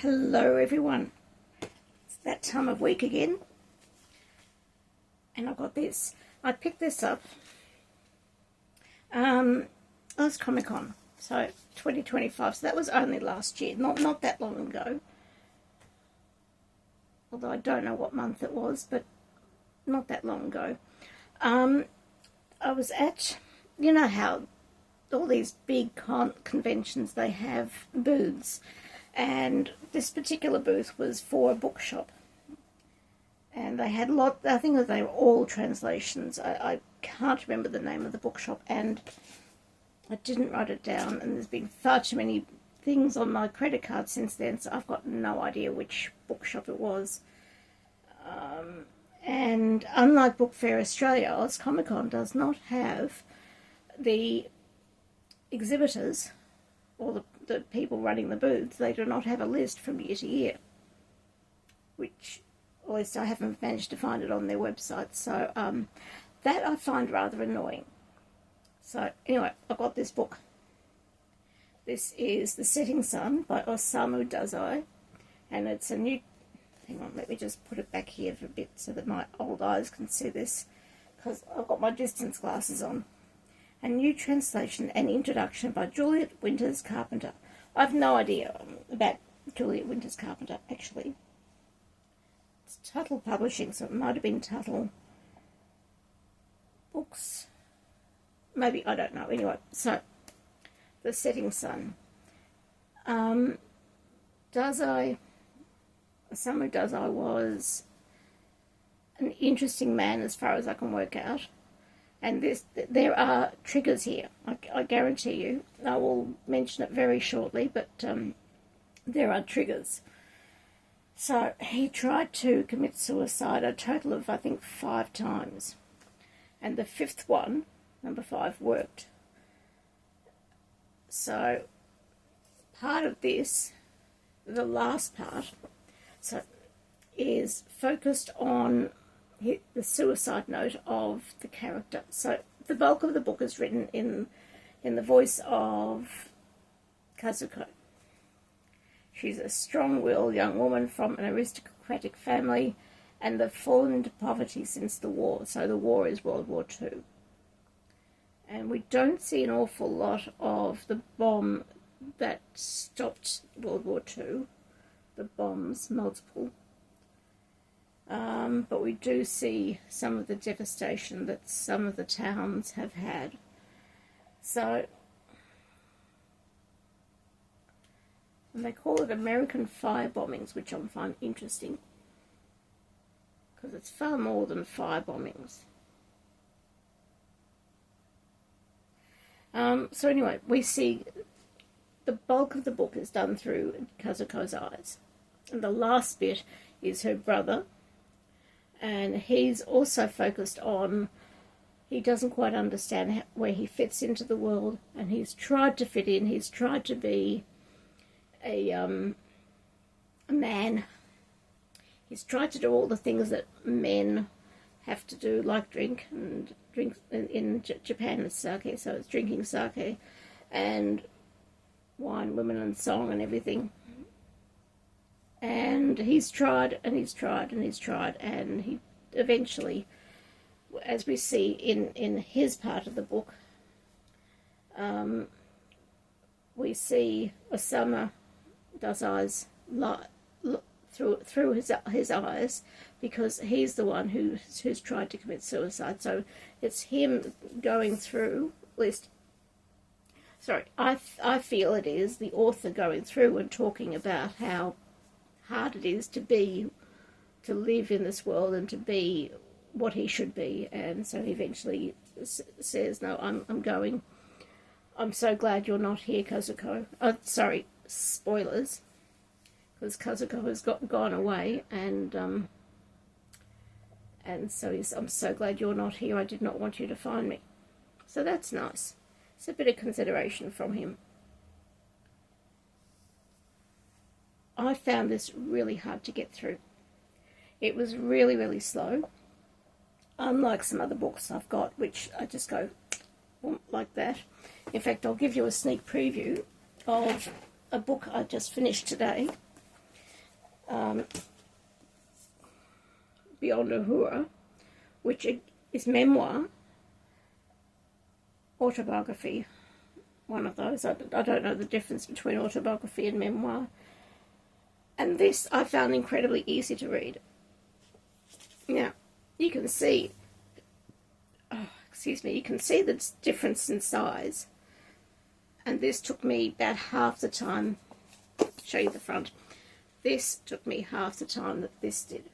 Hello everyone, it's that time of week again, and I've got this. I picked this up last Comic Con, so 2025, so that was only last year, not that long ago, although I don't know what month it was, but not that long ago. I was at, you know how all these big conventions, they have booths, and this particular booth was for a bookshop, and they had I think that they were all translations. I can't remember the name of the bookshop, and I didn't write it down, and there's been far too many things on my credit card since then, so I've got no idea which bookshop it was. And unlike Book Fair Australia, Oz Comic Con does not have the exhibitors or the people running the booths. They do not have a list from year to year, which, at least I haven't managed to find it on their website, so that I find rather annoying. So anyway, I got this book. This is The Setting Sun by Osamu Dazai, and it's a new, hang on, let me just put it back here for a bit so that my old eyes can see this, because I've got my distance glasses on. A new translation and introduction by Juliet Winters Carpenter. I have no idea about Juliet Winters Carpenter, actually. It's Tuttle Publishing, so it might have been Tuttle Books. Maybe, I don't know. Anyway, so, The Setting Sun. Osamu Dazai was an interesting man as far as I can work out. And there are triggers here, I guarantee you. I will mention it very shortly, but there are triggers. So he tried to commit suicide a total of, I think, 5 times. And the 5th one, number 5, worked. So part of this, the last part, so is focused on the suicide note of the character. So the bulk of the book is written in the voice of Kazuko. She's a strong-willed young woman from an aristocratic family, and they've fallen into poverty since the war. So the war is World War II. And we don't see an awful lot of the bomb that stopped World War II. The bombs, multiple. But we do see some of the devastation that some of the towns have had. So, and they call it American fire bombings, which I find interesting, because it's far more than fire bombings. So anyway, we see the bulk of the book is done through Kazuko's eyes. And the last bit is her brother. And he's also focused on, he doesn't quite understand where he fits into the world, and he's tried to fit in, he's tried to be a man. He's tried to do all the things that men have to do, like drink, and drink in Japan it's sake, so it's drinking sake, and wine, women and song and everything. And he's tried, and he's tried, and he's tried, and he eventually, as we see in his part of the book, we see Osamu Dazai's through his eyes, because he's the one who's tried to commit suicide. So it's him going through, at least, sorry, I feel it is the author going through and talking about how hard it is to live in this world and to be what he should be. And so he eventually says, no, I'm going. I'm so glad you're not here, Kazuko. Oh, sorry, spoilers, because Kazuko has gone away, and so I'm so glad you're not here. I did not want you to find me. So that's nice. It's a bit of consideration from him. I found this really hard to get through. It was really, really slow. Unlike some other books I've got, which I just go like that. In fact, I'll give you a sneak preview of a book I just finished today. Beyond Uhura, which is memoir, autobiography, one of those. I don't know the difference between autobiography and memoir. And this I found incredibly easy to read. Now, you can see, you can see the difference in size. And this took me about half the time. Show you the front. This took me half the time that this did.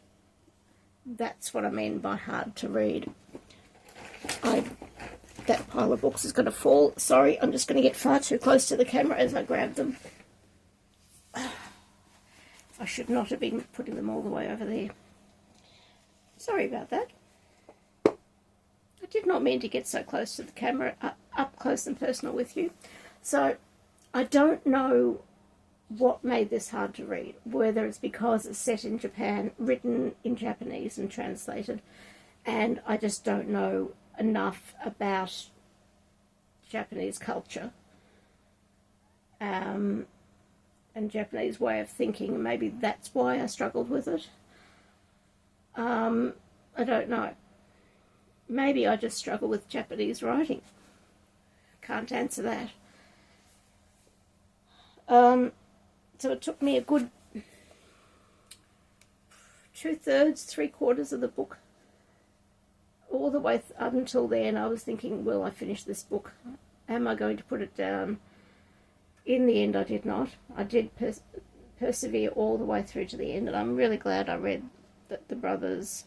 That's what I mean by hard to read. That pile of books is going to fall. Sorry, I'm just going to get far too close to the camera as I grab them. I should not have been putting them all the way over there. Sorry about that. I did not mean to get so close to the camera, up close and personal with you. So, I don't know what made this hard to read, whether it's because it's set in Japan, written in Japanese and translated, and I just don't know enough about Japanese culture and Japanese way of thinking. Maybe that's why I struggled with it. I don't know. Maybe I just struggle with Japanese writing. Can't answer that. So it took me a good 2/3, 3/4 of the book. All the way up until then, I was thinking, will I finish this book? Am I going to put it down? In the end, I did not. I did persevere all the way through to the end, and I'm really glad I read the brother's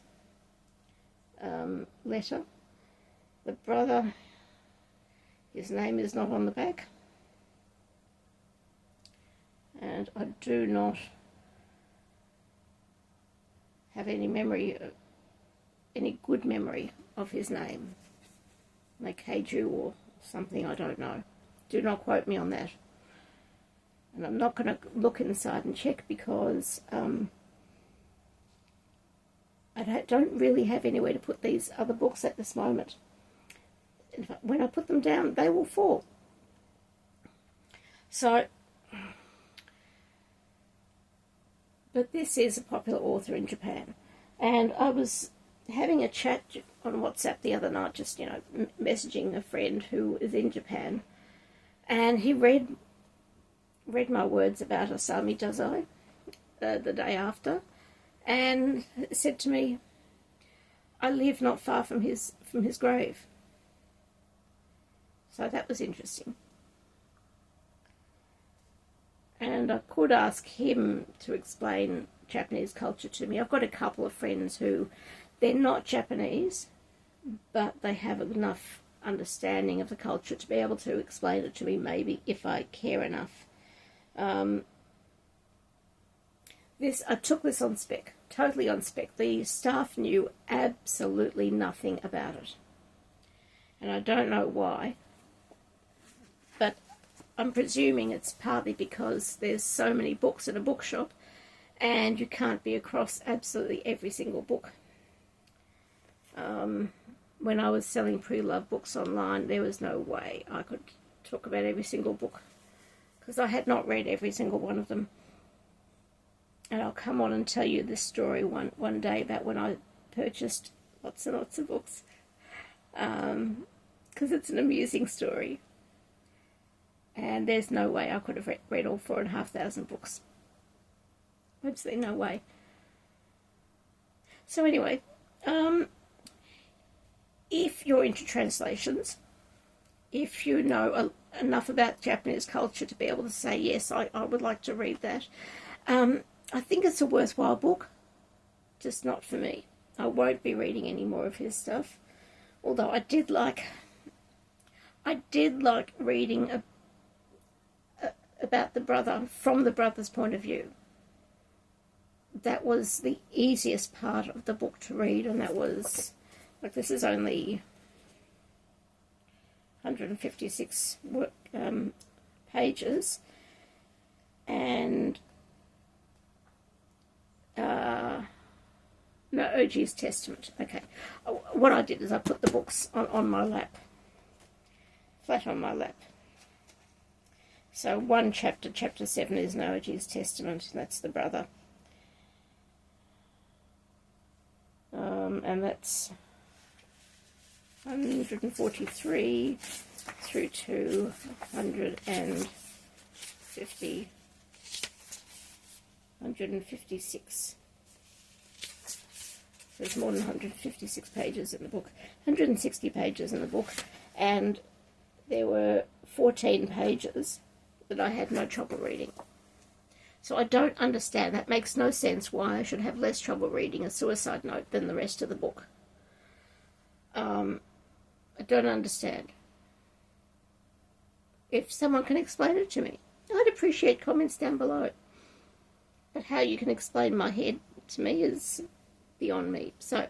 letter. The brother, his name is not on the back. And I do not have any memory, any good memory of his name. Like Keiju or something, I don't know. Do not quote me on that. And I'm not going to look inside and check because I don't really have anywhere to put these other books at this moment. In fact, when I put them down, they will fall. So, but this is a popular author in Japan. And I was having a chat on WhatsApp the other night, just, messaging a friend who is in Japan. And he read my words about Osamu Dazai the day after, and said to me, I live not far from his grave. So that was interesting. And I could ask him to explain Japanese culture to me. I've got a couple of friends who, they're not Japanese, but they have enough understanding of the culture to be able to explain it to me, maybe, if I care enough. I took this on spec, totally on spec. The staff knew absolutely nothing about it. And I don't know why, but I'm presuming it's partly because there's so many books at a bookshop and you can't be across absolutely every single book. When I was selling pre-love books online, there was no way I could talk about every single book because I had not read every single one of them. And I'll come on and tell you this story one day about when I purchased lots and lots of books, because it's an amusing story. And there's no way I could have read all 4,500 books. Absolutely no way. So anyway, if you're into translations, if you know enough about Japanese culture to be able to say, yes, I would like to read that, I think it's a worthwhile book, just not for me. I won't be reading any more of his stuff, although I did like reading about the brother from the brother's point of view. That was the easiest part of the book to read, and that was, like, this is only 156 pages, and no, Oji's Testament. Okay, what I did is I put the books on my lap, flat on my lap. So one chapter, chapter 7, is Oji's Testament, and that's the brother. And that's 143 through to 156. There's more than 156 pages in the book, 160 pages in the book, and there were 14 pages that I had no trouble reading. So I don't understand. That makes no sense why I should have less trouble reading a suicide note than the rest of the book. I don't understand. If someone can explain it to me, I'd appreciate comments down below. But how you can explain my head to me is beyond me. So,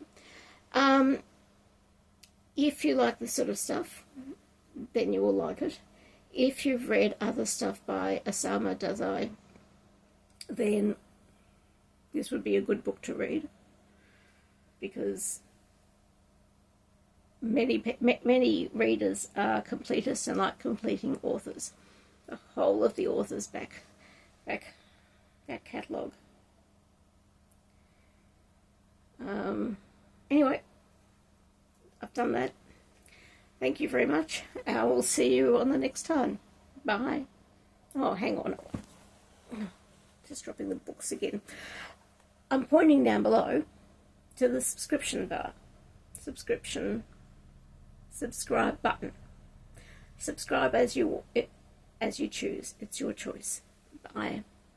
if you like this sort of stuff, then you will like it. If you've read other stuff by Osamu Dazai, then this would be a good book to read, because many readers are completists and like completing authors. The whole of the author's back catalogue. Anyway, I've done that. Thank you very much. I will see you on the next time. Bye. Oh, hang on. Just dropping the books again. I'm pointing down below to the subscription bar. Subscribe button. Subscribe as you choose. It's your choice. Bye.